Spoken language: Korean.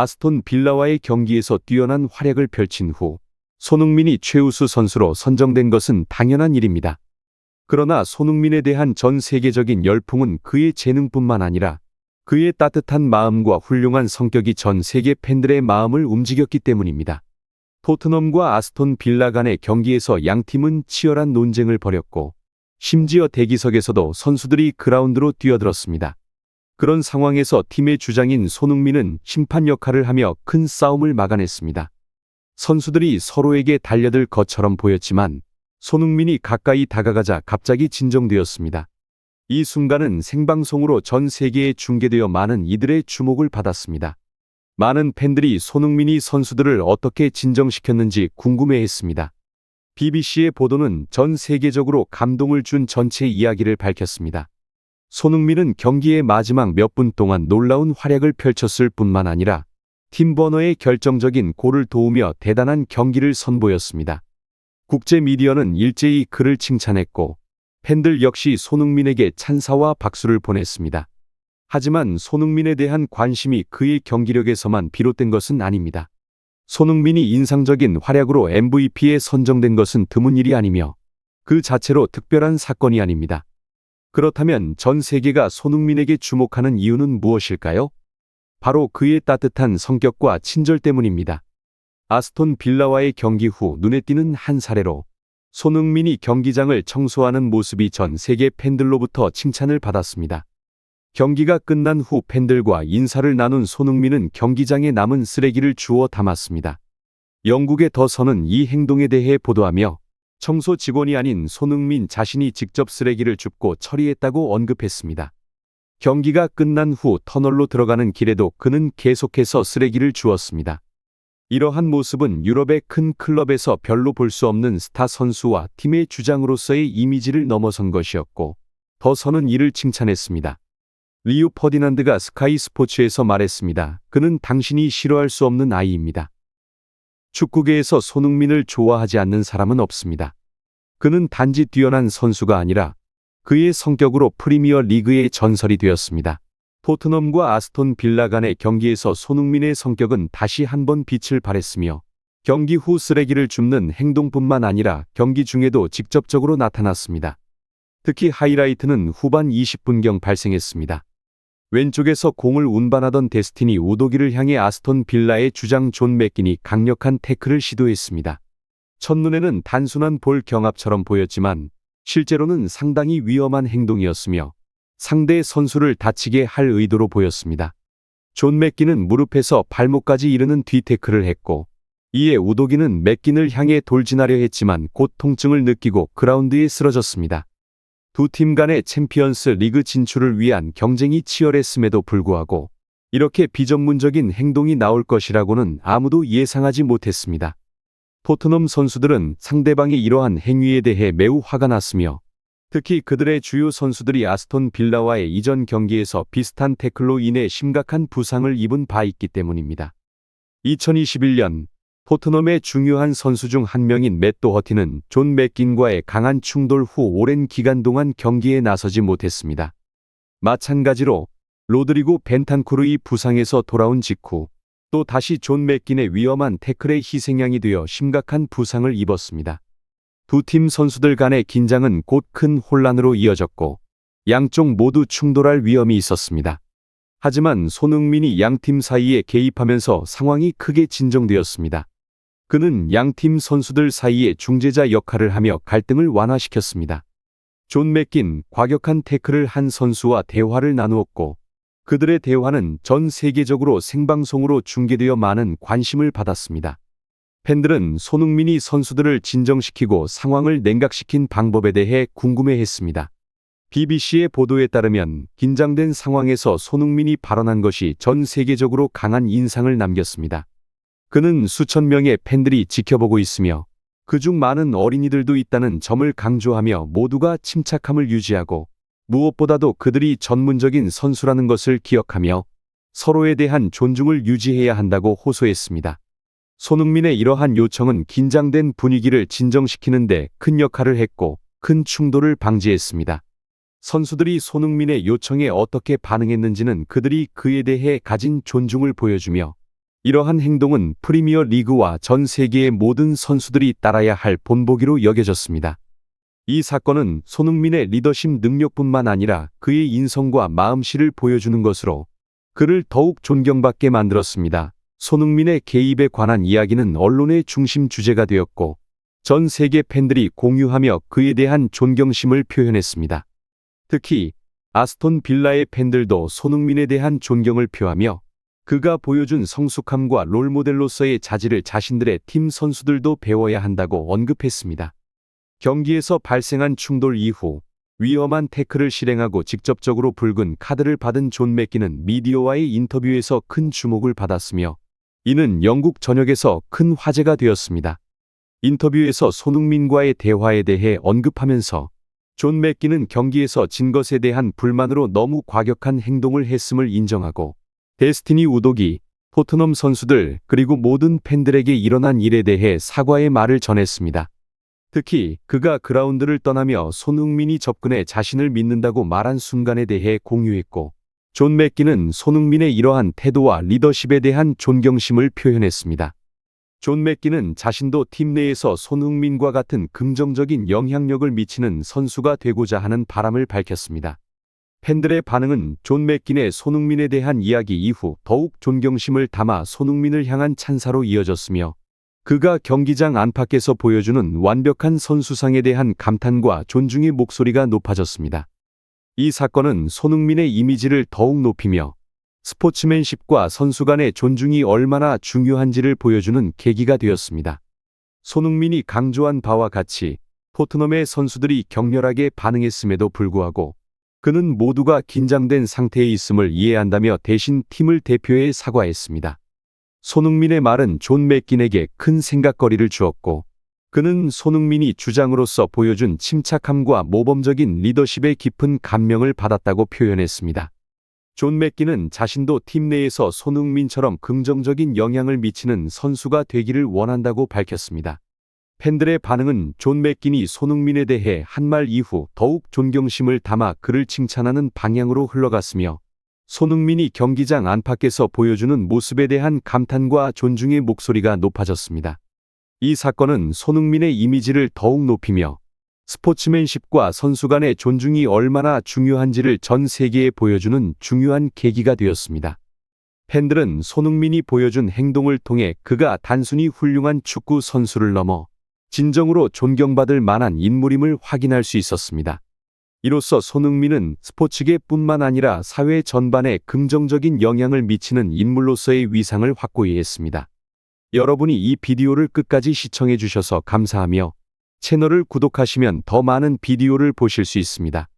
아스톤 빌라와의 경기에서 뛰어난 활약을 펼친 후 손흥민이 최우수 선수로 선정된 것은 당연한 일입니다. 그러나 손흥민에 대한 전 세계적인 열풍은 그의 재능뿐만 아니라 그의 따뜻한 마음과 훌륭한 성격이 전 세계 팬들의 마음을 움직였기 때문입니다. 토트넘과 아스톤 빌라 간의 경기에서 양 팀은 치열한 논쟁을 벌였고 심지어 대기석에서도 선수들이 그라운드로 뛰어들었습니다. 그런 상황에서 팀의 주장인 손흥민은 심판 역할을 하며 큰 싸움을 막아냈습니다. 선수들이 서로에게 달려들 것처럼 보였지만 손흥민이 가까이 다가가자 갑자기 진정되었습니다. 이 순간은 생방송으로 전 세계에 중계되어 많은 이들의 주목을 받았습니다. 많은 팬들이 손흥민이 선수들을 어떻게 진정시켰는지 궁금해했습니다. BBC의 보도는 전 세계적으로 감동을 준 전체 이야기를 밝혔습니다. 손흥민은 경기의 마지막 몇 분 동안 놀라운 활약을 펼쳤을 뿐만 아니라 팀 버너의 결정적인 골을 도우며 대단한 경기를 선보였습니다. 국제 미디어는 일제히 그를 칭찬했고 팬들 역시 손흥민에게 찬사와 박수를 보냈습니다. 하지만 손흥민에 대한 관심이 그의 경기력에서만 비롯된 것은 아닙니다. 손흥민이 인상적인 활약으로 MVP에 선정된 것은 드문 일이 아니며 그 자체로 특별한 사건이 아닙니다. 그렇다면 전 세계가 손흥민에게 주목하는 이유는 무엇일까요? 바로 그의 따뜻한 성격과 친절 때문입니다. 아스톤 빌라와의 경기 후 눈에 띄는 한 사례로 손흥민이 경기장을 청소하는 모습이 전 세계 팬들로부터 칭찬을 받았습니다. 경기가 끝난 후 팬들과 인사를 나눈 손흥민은 경기장에 남은 쓰레기를 주워 담았습니다. 영국의 더 선은 이 행동에 대해 보도하며 청소 직원이 아닌 손흥민 자신이 직접 쓰레기를 줍고 처리했다고 언급했습니다. 경기가 끝난 후 터널로 들어가는 길에도 그는 계속해서 쓰레기를 주웠습니다. 이러한 모습은 유럽의 큰 클럽에서 별로 볼 수 없는 스타 선수와 팀의 주장으로서의 이미지를 넘어선 것이었고 더 선은 이를 칭찬했습니다. 리오 퍼디난드가 스카이 스포츠에서 말했습니다. 그는 당신이 싫어할 수 없는 아이입니다. 축구계에서 손흥민을 좋아하지 않는 사람은 없습니다. 그는 단지 뛰어난 선수가 아니라 그의 성격으로 프리미어 리그의 전설이 되었습니다. 토트넘과 아스톤 빌라 간의 경기에서 손흥민의 성격은 다시 한번 빛을 발했으며 경기 후 쓰레기를 줍는 행동뿐만 아니라 경기 중에도 직접적으로 나타났습니다. 특히 하이라이트는 후반 20분경 발생했습니다. 왼쪽에서 공을 운반하던 데스티니 우도기를 향해 아스톤 빌라의 주장 존 맥긴이 강력한 태클을 시도했습니다. 첫눈에는 단순한 볼 경합처럼 보였지만 실제로는 상당히 위험한 행동이었으며 상대 선수를 다치게 할 의도로 보였습니다. 존 맥긴은 무릎에서 발목까지 이르는 뒤태클을 했고 이에 우도기는 맥긴을 향해 돌진하려 했지만 곧 통증을 느끼고 그라운드에 쓰러졌습니다. 두 팀 간의 챔피언스 리그 진출을 위한 경쟁이 치열했음에도 불구하고 이렇게 비전문적인 행동이 나올 것이라고는 아무도 예상하지 못했습니다. 토트넘 선수들은 상대방의 이러한 행위에 대해 매우 화가 났으며 특히 그들의 주요 선수들이 아스톤 빌라와의 이전 경기에서 비슷한 태클로 인해 심각한 부상을 입은 바 있기 때문입니다. 2021년 토트넘의 중요한 선수 중 한 명인 맷 도허티는 존 맥긴과의 강한 충돌 후 오랜 기간 동안 경기에 나서지 못했습니다. 마찬가지로 로드리고 벤탄쿠르이 부상에서 돌아온 직후 또 다시 존 맥긴의 위험한 태클의 희생양이 되어 심각한 부상을 입었습니다. 두 팀 선수들 간의 긴장은 곧 큰 혼란으로 이어졌고 양쪽 모두 충돌할 위험이 있었습니다. 하지만 손흥민이 양팀 사이에 개입하면서 상황이 크게 진정되었습니다. 그는 양팀 선수들 사이에 중재자 역할을 하며 갈등을 완화시켰습니다. 존 맥긴 과격한 태클을 한 선수와 대화를 나누었고 그들의 대화는 전 세계적으로 생방송으로 중계되어 많은 관심을 받았습니다. 팬들은 손흥민이 선수들을 진정시키고 상황을 냉각시킨 방법에 대해 궁금해했습니다. BBC의 보도에 따르면 긴장된 상황에서 손흥민이 발언한 것이 전 세계적으로 강한 인상을 남겼습니다. 그는 수천 명의 팬들이 지켜보고 있으며 그중 많은 어린이들도 있다는 점을 강조하며 모두가 침착함을 유지하고 무엇보다도 그들이 전문적인 선수라는 것을 기억하며 서로에 대한 존중을 유지해야 한다고 호소했습니다. 손흥민의 이러한 요청은 긴장된 분위기를 진정시키는 데 큰 역할을 했고 큰 충돌을 방지했습니다. 선수들이 손흥민의 요청에 어떻게 반응했는지는 그들이 그에 대해 가진 존중을 보여주며 이러한 행동은 프리미어 리그와 전 세계의 모든 선수들이 따라야 할 본보기로 여겨졌습니다. 이 사건은 손흥민의 리더십 능력뿐만 아니라 그의 인성과 마음씨를 보여주는 것으로 그를 더욱 존경받게 만들었습니다. 손흥민의 개입에 관한 이야기는 언론의 중심 주제가 되었고 전 세계 팬들이 공유하며 그에 대한 존경심을 표현했습니다. 특히 아스톤 빌라의 팬들도 손흥민에 대한 존경을 표하며 그가 보여준 성숙함과 롤모델로서의 자질을 자신들의 팀 선수들도 배워야 한다고 언급했습니다. 경기에서 발생한 충돌 이후 위험한 태클을 실행하고 직접적으로 붉은 카드를 받은 존 맥기는 미디어와의 인터뷰에서 큰 주목을 받았으며 이는 영국 전역에서 큰 화제가 되었습니다. 인터뷰에서 손흥민과의 대화에 대해 언급하면서 존 맥기는 경기에서 진 것에 대한 불만으로 너무 과격한 행동을 했음을 인정하고 데스티니 우독이 토트넘 선수들 그리고 모든 팬들에게 일어난 일에 대해 사과의 말을 전했습니다. 특히 그가 그라운드를 떠나며 손흥민이 접근해 자신을 믿는다고 말한 순간에 대해 공유했고 존 맥기는 손흥민의 이러한 태도와 리더십에 대한 존경심을 표현했습니다. 존 맥기는 자신도 팀 내에서 손흥민과 같은 긍정적인 영향력을 미치는 선수가 되고자 하는 바람을 밝혔습니다. 팬들의 반응은 존 맥긴의 손흥민에 대한 이야기 이후 더욱 존경심을 담아 손흥민을 향한 찬사로 이어졌으며 그가 경기장 안팎에서 보여주는 완벽한 선수상에 대한 감탄과 존중의 목소리가 높아졌습니다. 이 사건은 손흥민의 이미지를 더욱 높이며 스포츠맨십과 선수 간의 존중이 얼마나 중요한지를 보여주는 계기가 되었습니다. 손흥민이 강조한 바와 같이 토트넘의 선수들이 격렬하게 반응했음에도 불구하고 그는 모두가 긴장된 상태에 있음을 이해한다며 대신 팀을 대표해 사과했습니다. 손흥민의 말은 존 맥긴에게 큰 생각거리를 주었고 그는 손흥민이 주장으로서 보여준 침착함과 모범적인 리더십에 깊은 감명을 받았다고 표현했습니다. 존 맥긴은 자신도 팀 내에서 손흥민처럼 긍정적인 영향을 미치는 선수가 되기를 원한다고 밝혔습니다. 팬들의 반응은 존 맥긴이 손흥민에 대해 한 말 이후 더욱 존경심을 담아 그를 칭찬하는 방향으로 흘러갔으며 손흥민이 경기장 안팎에서 보여주는 모습에 대한 감탄과 존중의 목소리가 높아졌습니다. 이 사건은 손흥민의 이미지를 더욱 높이며 스포츠맨십과 선수 간의 존중이 얼마나 중요한지를 전 세계에 보여주는 중요한 계기가 되었습니다. 팬들은 손흥민이 보여준 행동을 통해 그가 단순히 훌륭한 축구 선수를 넘어 진정으로 존경받을 만한 인물임을 확인할 수 있었습니다. 이로써 손흥민은 스포츠계뿐만 아니라 사회 전반에 긍정적인 영향을 미치는 인물로서의 위상을 확고히 했습니다. 여러분이 이 비디오를 끝까지 시청해 주셔서 감사하며 채널을 구독하시면 더 많은 비디오를 보실 수 있습니다.